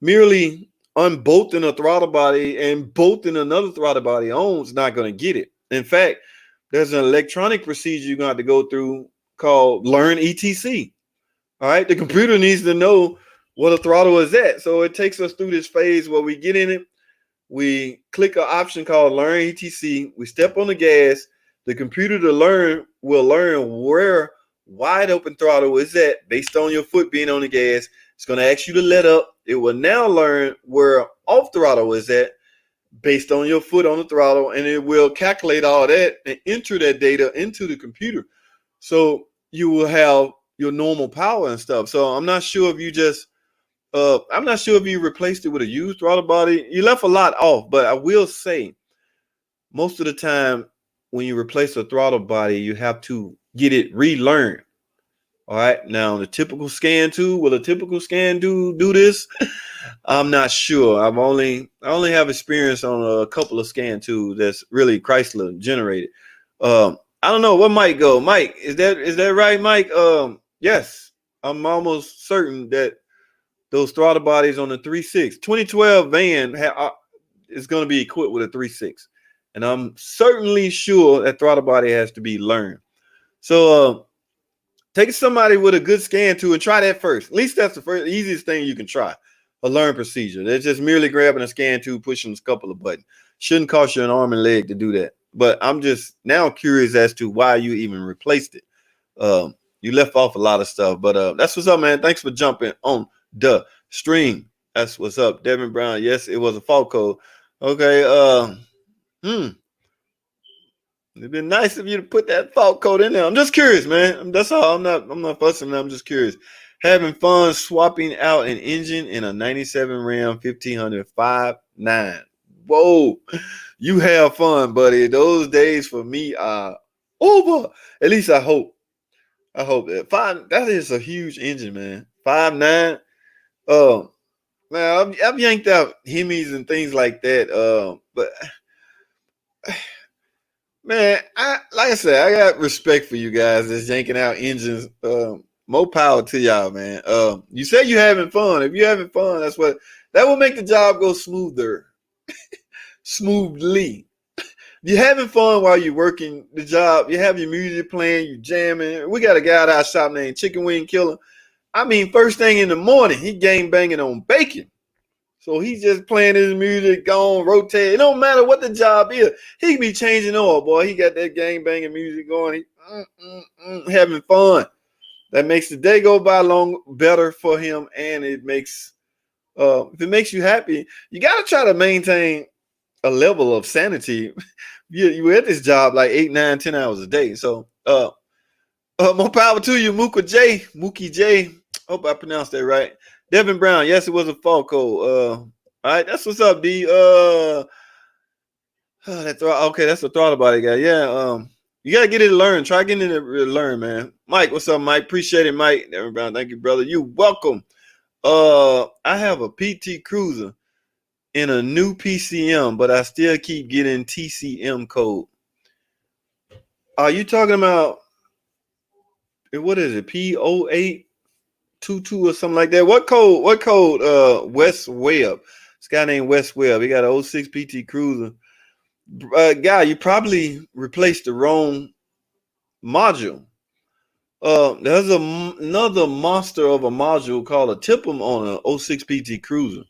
merely unbolting a throttle body and bolting another throttle body on is not going to get it. In fact, there's an electronic procedure you're going to have to go through called Learn ETC. All right, the computer needs to know what a throttle is at. So it takes us through this phase where we get in it. We click an option called Learn ETC. We step on the gas. The computer will learn where wide open throttle is at based on your foot being on the gas. It's going to ask you to let up. It will now learn where off throttle is at based on your foot on the throttle, and it will calculate all that and enter that data into the computer. So you will have your normal power and stuff. So I'm not sure if you replaced it with a used throttle body. You left a lot off, but I will say most of the time when you replace a throttle body, you have to get it relearned. All right. Now the typical scan tool, will a typical scan tool do this? I'm not sure. I only have experience on a couple of scan tools that's really Chrysler generated. I don't know what might go. Mike, is that right, Mike? Yes, I'm almost certain that those throttle bodies on the 3.6 2012 van is going to be equipped with a 3.6, and I'm certainly sure that throttle body has to be learned. So take somebody with a good scan tool and try that first. At least that's the easiest thing you can try. A learn procedure. They're just merely grabbing a scan tool, pushing a couple of buttons. Shouldn't cost you an arm and leg to do that. But I'm just now curious as to why you even replaced it. You left off a lot of stuff, but that's what's up, man. Thanks for jumping on the stream. That's what's up, Devin Brown. Yes, it was a fault code. Okay. It'd been nice of you to put that fault code in there. I'm just curious, man. That's all. I'm not fussing. I'm just curious. Having fun swapping out an engine in a 97 Ram 1500 5.9. Whoa, you have fun, buddy. Those days for me are over. At least I hope. I hope that is a huge engine, man. 5.9. I've yanked out Hemis and things like that. But Man, like I said, I got respect for you guys that's yanking out engines. More power to y'all, man. You say you having fun. If you're having fun, that will make the job go smoothly. You're having fun while you're working the job. You have your music playing, you jamming. We got a guy at our shop named Chicken Wing Killer. I mean, first thing in the morning, he gang banging on bacon. So he's just playing his music, going, rotate. It don't matter what the job is. He can be changing oil, boy. He got that gang banging music going. He having fun. That makes the day go by long better for him, and it makes if it makes you happy, you got to try to maintain a level of sanity. You're at this job like 8, 9, 10 hours a day. So more power to you, Mookie J. Hope I pronounced that right. Devin Brown, yes, it was a fall code. All right, that's what's up, D. Okay, that's the throttle body guy. Yeah, you gotta get it to learn. Try getting it to learn, man. Mike, what's up, Mike? Appreciate it, Mike. Devin Brown, thank you, brother. You welcome. I have a PT Cruiser in a new PCM, but I still keep getting TCM code. Are you talking about what is it? P0822 or something like that? What code? Wes Webb. This guy named Wes Webb. He got an 06 PT Cruiser. Guy, you probably replaced the wrong module. There's another monster of a module called a TIPM on a 06 PT Cruiser.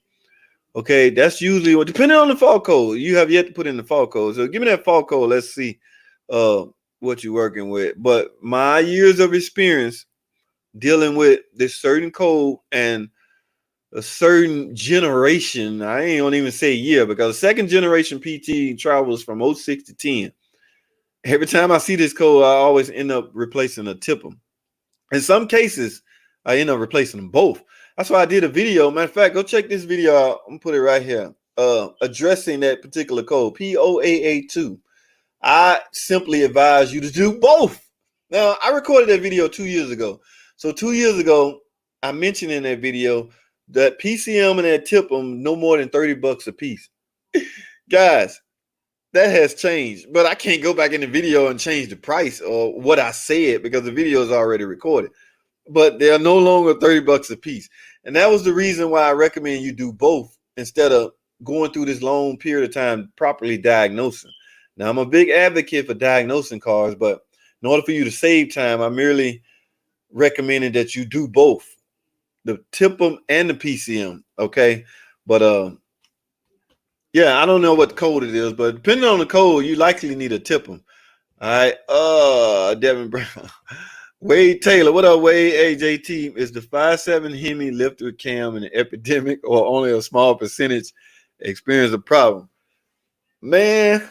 Okay, that's usually what, depending on the fault code, you have yet to put in the fault code. So give me that fault code. Let's see what you're working with. But my years of experience dealing with this certain code and a certain generation, I ain't gonna even say year, because second generation PT travels from 06 to 10. Every time I see this code, I always end up replacing a TIPM. In some cases, I end up replacing them both. That's why I did a video. Matter of fact, go check this video out. I'm gonna put it right here. Addressing that particular code, P0882. I simply advise you to do both. Now, I recorded that video 2 years ago. So 2 years ago, I mentioned in that video that PCM and that TIPM no more than $30 a piece. Guys, that has changed, but I can't go back in the video and change the price or what I said because the video is already recorded. But they are no longer $30 a piece. And that was the reason why I recommend you do both instead of going through this long period of time properly diagnosing. Now, I'm a big advocate for diagnosing cars, but in order for you to save time, I merely recommended that you do both, the TIPM and the PCM, okay? But yeah, I don't know what code it is, but depending on the code, you likely need a TIPM. All right, Devin Brown. Wade Taylor, what up, Wade? AJT, is the 5.7 Hemi lifted cam an epidemic or only a small percentage experience a problem? Man,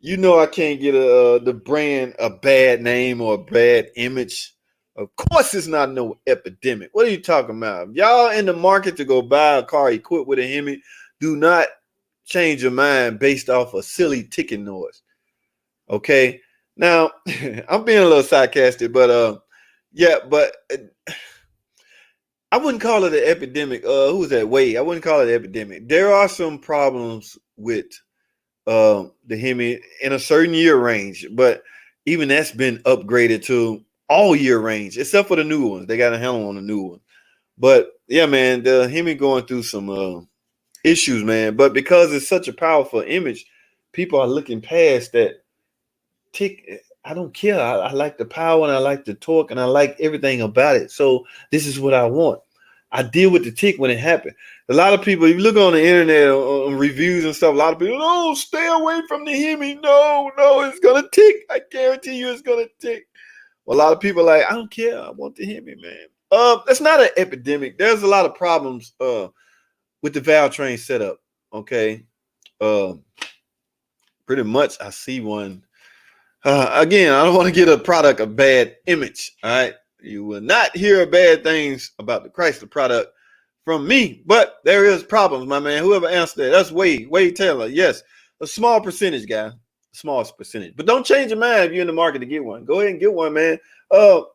you know I can't get the brand a bad name or a bad image. Of course it's not no epidemic. What are you talking about? If y'all in the market to go buy a car equipped with a Hemi, do not change your mind based off a silly ticking noise. Okay? Now, I'm being a little sarcastic, but yeah, but I wouldn't call it an epidemic. Who was that? Wade. I wouldn't call it an epidemic. There are some problems with the Hemi in a certain year range, but even that's been upgraded to all year range, except for the new ones. They got a handle on the new one. But yeah, man, the Hemi going through some issues, man. But because it's such a powerful image, people are looking past that tick. I don't care. I like the power and I like the torque and I like everything about it. So this is what I want. I deal with the tick when it happened. A lot of people, if you look on the internet on reviews and stuff, a lot of people, no, stay away from the Hemi. No, it's gonna tick. I guarantee you it's gonna tick. Well, a lot of people are like, I don't care. I want the Hemi, man. That's not an epidemic. There's a lot of problems with the valve train setup. Okay. Pretty much I see one. Again, I don't want to get a product a bad image. All right. You will not hear bad things about the Chrysler product from me, but there is problems, my man. Whoever answered that, that's Wade Taylor. Yes, a small percentage, guy. Smallest percentage. But don't change your mind if you're in the market to get one. Go ahead and get one, man. Now,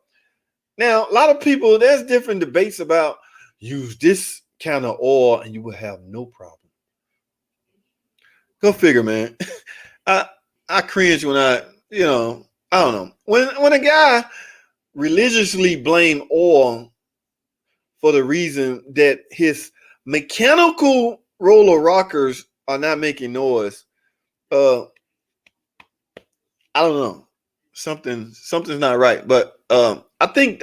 a lot of people, there's different debates about use this kind of oil and you will have no problem. Go figure, man. I cringe when I don't know. When a guy religiously blame oil for the reason that his mechanical roller rockers are not making noise. I don't know. Something's not right. But I tend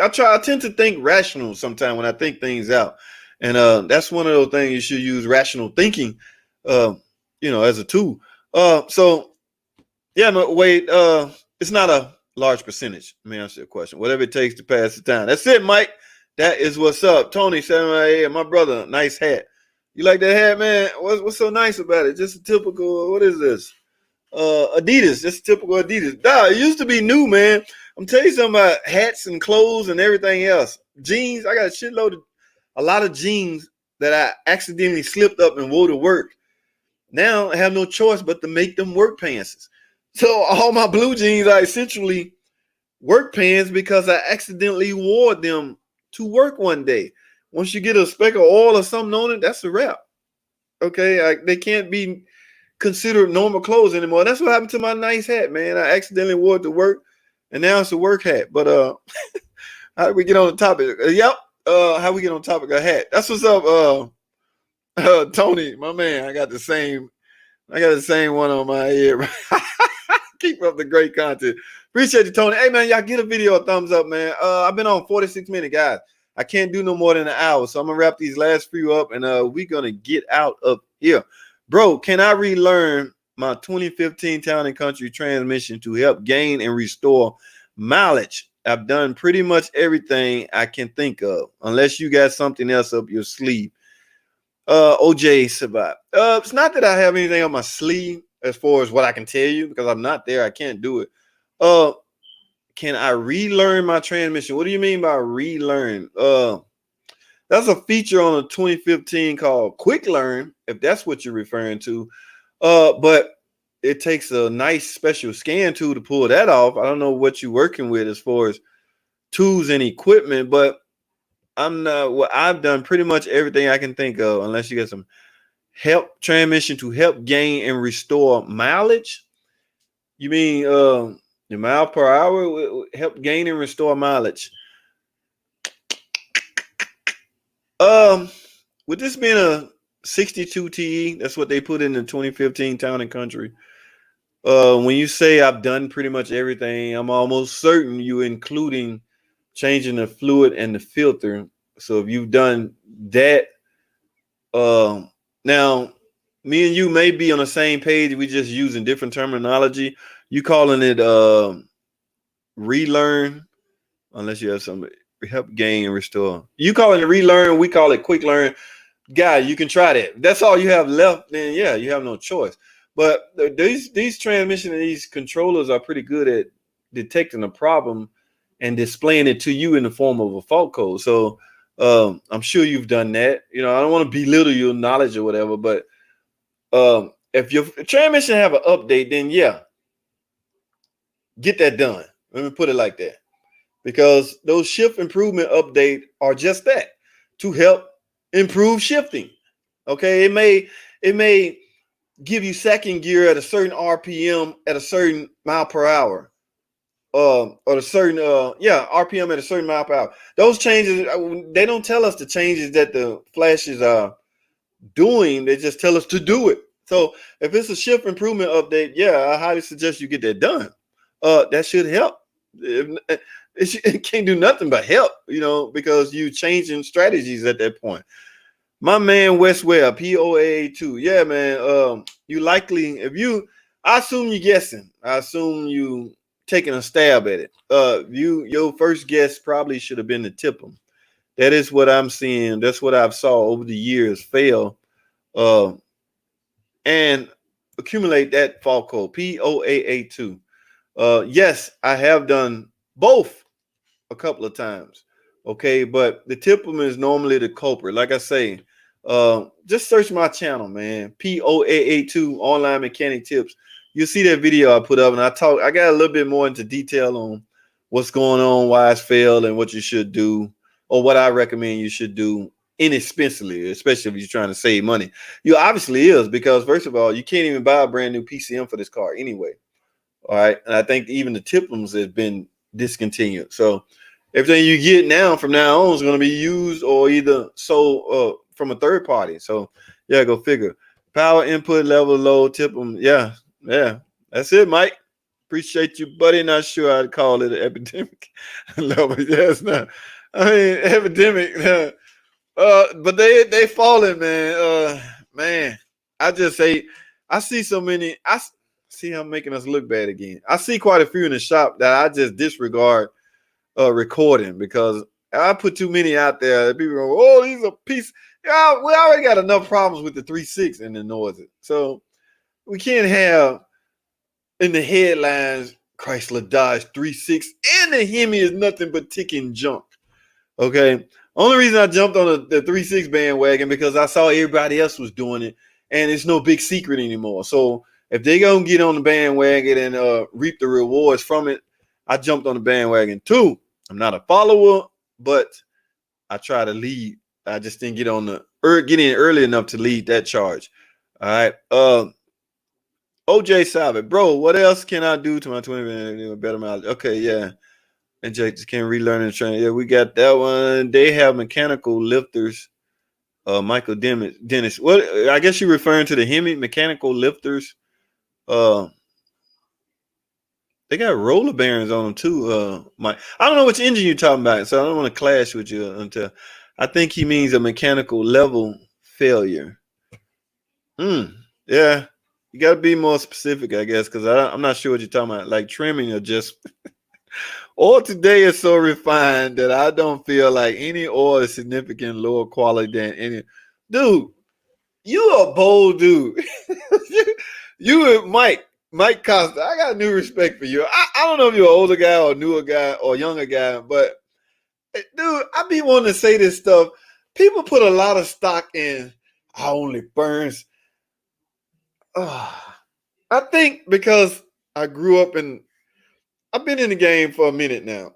to think rational sometimes when I think things out. And that's one of those things you should use rational thinking as a tool. So yeah, no, wait, it's not a large percentage. Let me answer your question. Whatever it takes to pass the time. That's it, Mike. That is what's up. Tony, 7 my brother, nice hat. You like that hat, man? What's so nice about it? Just a typical, what is this? Adidas, just typical Adidas. It used to be new, man. I'm telling you something about hats and clothes and everything else. Jeans, I got a lot of jeans that I accidentally slipped up and wore to work. Now I have no choice but to make them work pants. So all my blue jeans are essentially work pants because I accidentally wore them to work one day. Once you get a speck of oil or something on it, that's a wrap. Okay, they can't be considered normal clothes anymore. That's what happened to my nice hat, man. I accidentally wore it to work, and now it's a work hat. But how did we get on the topic? How we get on the topic of hat? That's what's up, Tony, my man. I got the same one on my head. Keep up the great content. Appreciate you, Tony. Hey, man, y'all get a video a thumbs up, man. I've been on 46 minutes, guys. I can't do no more than an hour, so I'm going to wrap these last few up, and we're going to get out of here. Bro, can I relearn my 2015 Town and Country transmission to help gain and restore mileage? I've done pretty much everything I can think of, unless you got something else up your sleeve. OJ Sabat. It's not that I have anything on my sleeve as far as what I can tell you, because I'm not there. I can't do it. Can I relearn my transmission? What do you mean by relearn? That's a feature on a 2015 called Quick Learn, if that's what you're referring to. But it takes a nice special scan tool to pull that off. I don't know what you're working with as far as tools and equipment, but I've done pretty much everything I can think of, unless you get some help transmission to help gain and restore mileage. You mean the mile per hour will help gain and restore mileage? With this being a 62 TE, that's what they put in the 2015 Town and Country. When you say I've done pretty much everything, I'm almost certain you including changing the fluid and the filter. So if you've done that, now me and you may be on the same page. We just using different terminology. You calling it relearn, unless you have some help gain and restore. You call it relearn, we call it quick learn. Guy, you can try that. That's all you have left, then yeah, you have no choice. But these transmission and these controllers are pretty good at detecting a problem and displaying it to you in the form of a fault code. So I'm sure you've done that. I don't want to belittle your knowledge or whatever, but if your transmission have an update, then yeah, get that done. Let me put it like that. Because those shift improvement updates are just that, to help improve shifting. Okay, it may give you second gear at a certain RPM at a certain mile per hour, or a certain RPM at a certain mile per hour. Those changes, they don't tell us the changes that the flashes are doing. They just tell us to do it. So if it's a shift improvement update, yeah, I highly suggest you get that done. That should help. It can't do nothing but help, because you changing strategies at that point. My man West Webb, POA2. Yeah, man. You likely, I assume you're guessing. I assume you taking a stab at it. Your first guess probably should have been to tip them. That is what I'm seeing. That's what I've saw over the years fail. And accumulate that fault code, POAA2. Yes, I have done both a couple of times. Okay, but the tipum is normally the culprit. Like I say, just search my channel, man. POAA2 Online Mechanic Tips. You'll see that video I put up, and I got a little bit more into detail on what's going on, why it's failed, and what you should do, or what I recommend you should do inexpensively, especially if you're trying to save money. You obviously is, because first of all, you can't even buy a brand new PCM for this car anyway. All right. And I think even the Tiplums has been discontinued. So everything you get now from now on is going to be used or either sold from a third party. So yeah, go figure. Power input level low, Tiplum. Yeah. Yeah. That's it, Mike. Appreciate you, buddy. Not sure I'd call it an epidemic. No, but yeah, it's not. I mean, epidemic. But they falling, man. Man, I just say I see so many. See him making us look bad again. I see quite a few in the shop that I just disregard recording because I put too many out there. People go, oh, these are piece. Yeah, we already got enough problems with the 3.6 and the noise. So we can't have in the headlines Chrysler Dodge 3.6 and the Hemi is nothing but ticking junk. Okay. Only reason I jumped on the 3.6 bandwagon because I saw everybody else was doing it and it's no big secret anymore. So if they gonna get on the bandwagon and reap the rewards from it, I jumped on the bandwagon too. I'm not a follower, but I try to lead. I just didn't get on get in early enough to lead that charge. All right. OJ Salvit, bro, what else can I do to my 20 better mileage? Okay, yeah. And Jake just can't relearn and train. Yeah, we got that one. They have mechanical lifters. Michael Dennis. What? I guess you're referring to the Hemi mechanical lifters. They got roller bearings on them too. Mike, I don't know which engine you're talking about, so I don't want to clash with you until I think he means a mechanical level failure. Yeah, you got to be more specific, I guess, because I'm not sure what you're talking about. Like trimming or just oil today is so refined that I don't feel like any oil is significant lower quality than any. Dude, you a bold dude. you Mike Costa. I got new respect for you. I don't know if you're an older guy or newer guy or younger guy, but dude, I be wanting to say this stuff. People put a lot of stock in I only burns. I think because I grew up I've been in the game for a minute now,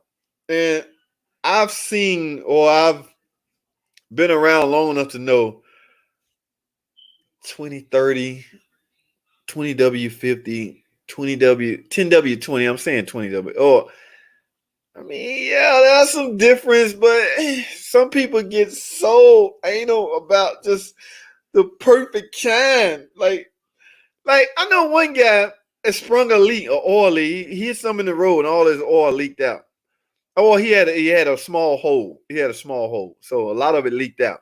and I've seen or I've been around long enough to know 2030, 20W50, 20W, 10W20. I'm saying 20W. Or, I mean, yeah, there's some difference, but some people get so anal about just the perfect kind. Like I know one guy that sprung a leak, or oil leak. He hit something in the road, and all his oil leaked out. Oh, well, he had a small hole. He had a small hole, so a lot of it leaked out.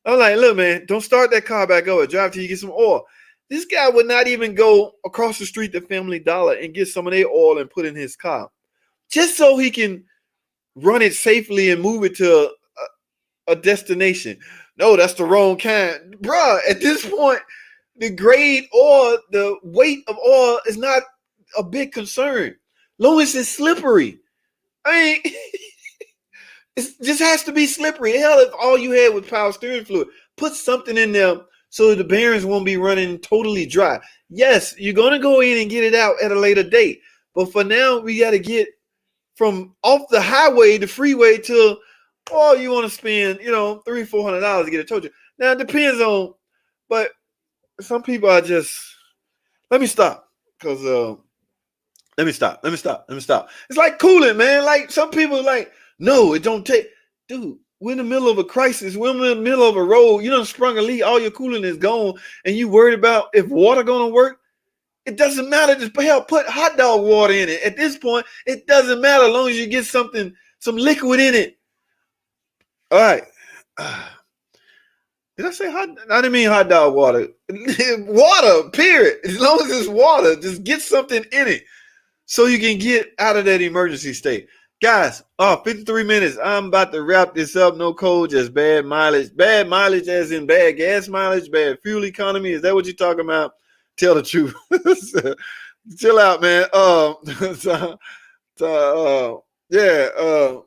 I'm like, look, man, don't start that car back over. Drive till you get some oil. This guy would not even go across the street to Family Dollar and get some of their oil and put in his car, just so he can run it safely and move it to a destination. No, that's the wrong kind, bruh. At this point, the grade or the weight of oil is not a big concern. Long as it's slippery. I mean, it just has to be slippery. Hell, if all you had was power steering fluid, put something in there so the bearings won't be running totally dry. Yes, you're going to go in and get it out at a later date. But for now, we got to get from off the highway, the freeway, to, oh, you want to spend, $300-$400 to get it towed you. Now, it depends on, but some people are just, let me stop. Because, let me stop. It's like coolant, man. Like some people like, no, it don't take. Dude, we're in the middle of a crisis. We're in the middle of a road. You done sprung a leak. All your coolant is gone. And you worried about if water going to work. It doesn't matter. Just put hot dog water in it. At this point, it doesn't matter as long as you get some liquid in it. All right. Did I say hot? I didn't mean hot dog water. Water, period. As long as it's water, just get something in it so you can get out of that emergency state. Guys, 53 minutes. I'm about to wrap this up. No code, just bad mileage. Bad mileage as in bad gas mileage, bad fuel economy. Is that what you're talking about? Tell the truth. Chill out, man.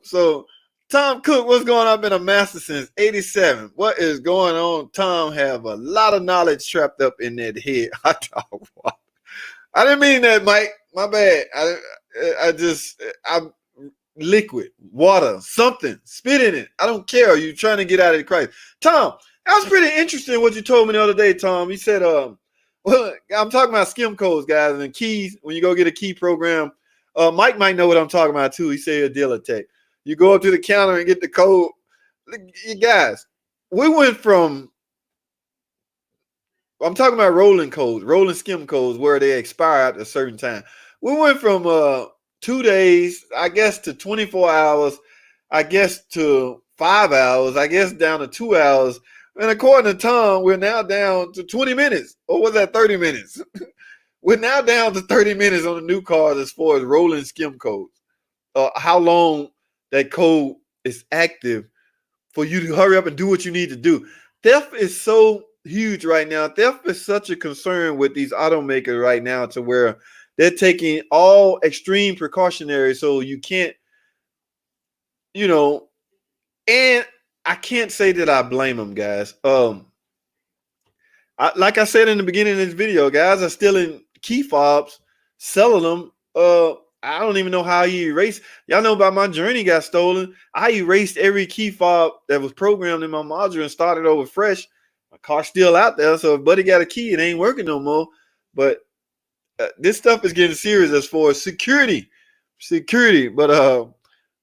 So Tom Cook, what's going on? I've been a master since 87. What is going on? Tom have a lot of knowledge trapped up in that head. I didn't mean that, Mike. My bad. I'm liquid, water, something, spit in it. I don't care. You're trying to get out of the crisis. Tom, that was pretty interesting what you told me the other day, Tom. You said, Well, I'm talking about skim codes, guys, and keys. When you go get a key program, Mike might know what I'm talking about too. He said a dealer tech. You go up to the counter and get the code. You guys, we went from, I'm talking about rolling codes, rolling skim codes where they expire at a certain time. We went from 2 days, I guess, to 24 hours, I guess to 5 hours, I guess down to 2 hours. And according to Tom, we're now down to 20 minutes. Or was that 30 minutes? We're now down to 30 minutes on the new cars as far as rolling skim codes. How long that code is active for you to hurry up and do what you need to do. Theft is so huge right now. Theft is such a concern with these automakers right now to where they're taking all extreme precautionary so you can't, and I can't say that I blame them, guys. Like I said in the beginning of this video, guys are stealing key fobs, selling them. I don't even know how he erased. Y'all know about my journey got stolen. I erased every key fob that was programmed in my module and started over fresh. My car's still out there, so if buddy got a key, it ain't working no more. But this stuff is getting serious as far as security. But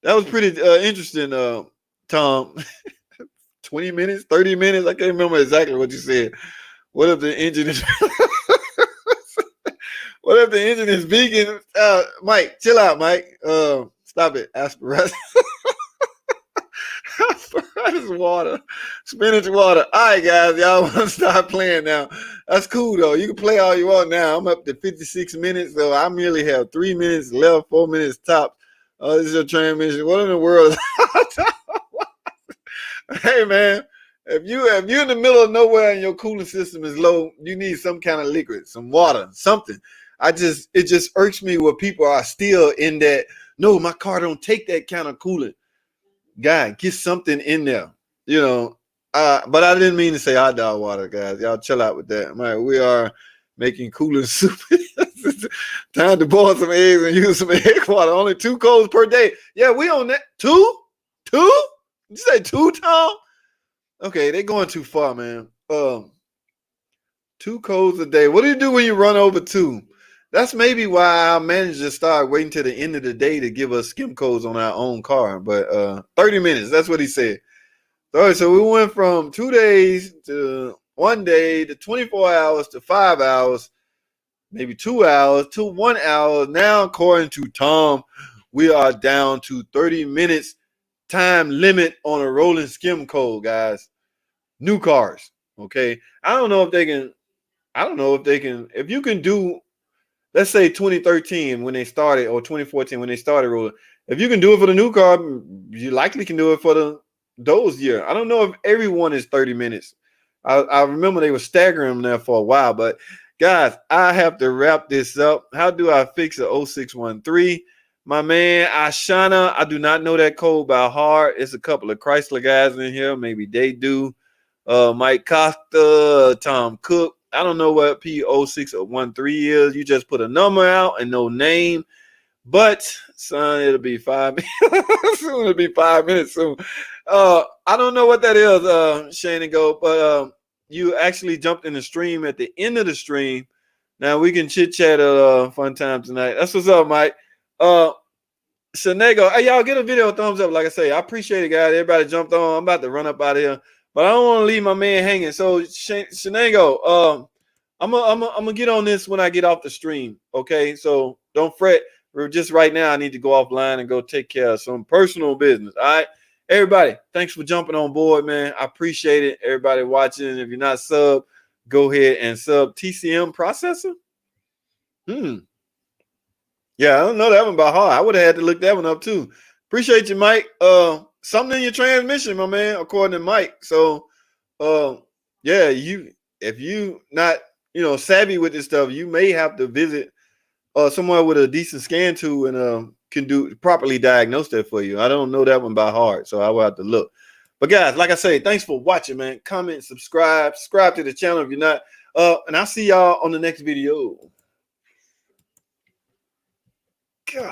that was pretty interesting, Tom. 20 minutes, 30 minutes. I can't remember exactly what you said. What if the engine is what if the engine is vegan? Mike, chill out, Mike. Stop it. Asparagus. Asparagus water. Spinach water. All right, guys. Y'all want to stop playing now. That's cool, though. You can play all you want now. I'm up to 56 minutes, so I merely have 3 minutes left, 4 minutes top. This is your transmission. What in the world? Hey, man. If you're in the middle of nowhere and your cooling system is low, you need some kind of liquid, some water, something. It just irks me where people are still in that. No, my car don't take that kind of coolant. Guy, get something in there, But I didn't mean to say hot dog water, guys. Y'all chill out with that. Right, we are making cooling soup. Time to boil some eggs and use some egg water. Only 2 codes per day. Yeah, we on that. 2? Did you say 2, Tom? Okay, they're going too far, man. 2 codes a day. What do you do when you run over 2? That's maybe why our managers start waiting till the end of the day to give us skim codes on our own car. But 30 minutes, that's what he said. All right, so we went from 2 days to 1 day to 24 hours to 5 hours, maybe 2 hours to 1 hour. Now, according to Tom, we are down to 30 minutes time limit on a rolling skim code, guys. New cars, okay? I don't know if they can, if you can do, let's say 2013 when they started, or 2014 when they started rolling. If you can do it for the new car, you likely can do it for those years. I don't know if everyone is 30 minutes. I remember they were staggering them there for a while. But guys, I have to wrap this up. How do I fix a 0613? My man, Ashana, I do not know that code by heart. It's a couple of Chrysler guys in here. Maybe they do. Mike Costa, Tom Cook. I don't know what P0613 is. You just put a number out and no name. But, son, it'll be 5 minutes. Soon it'll be 5 minutes soon. I don't know what that is, Shane and Go, but you actually jumped in the stream at the end of the stream. Now we can chit-chat a fun time tonight. That's what's up, Mike. Shanego, hey, y'all, get a video thumbs up. Like I say, I appreciate it, guys. Everybody jumped on. I'm about to run up out of here. But I don't want to leave my man hanging. So, Shanego, I'm gonna get on this when I get off the stream. Okay, so don't fret. We're just right now. I need to go offline and go take care of some personal business. All right, everybody. Thanks for jumping on board, man. I appreciate it. Everybody watching. If you're not sub, go ahead and sub. TCM processor. Yeah, I don't know that one by heart. I would have had to look that one up too. Appreciate you, Mike. Something in your transmission, my man, according to Mike. So, yeah, if you not, savvy with this stuff, you may have to visit somewhere with a decent scan tool and can properly diagnose that for you. I don't know that one by heart, so I will have to look. But guys, like I say, thanks for watching, man. Comment, subscribe to the channel if you're not. And I'll see y'all on the next video.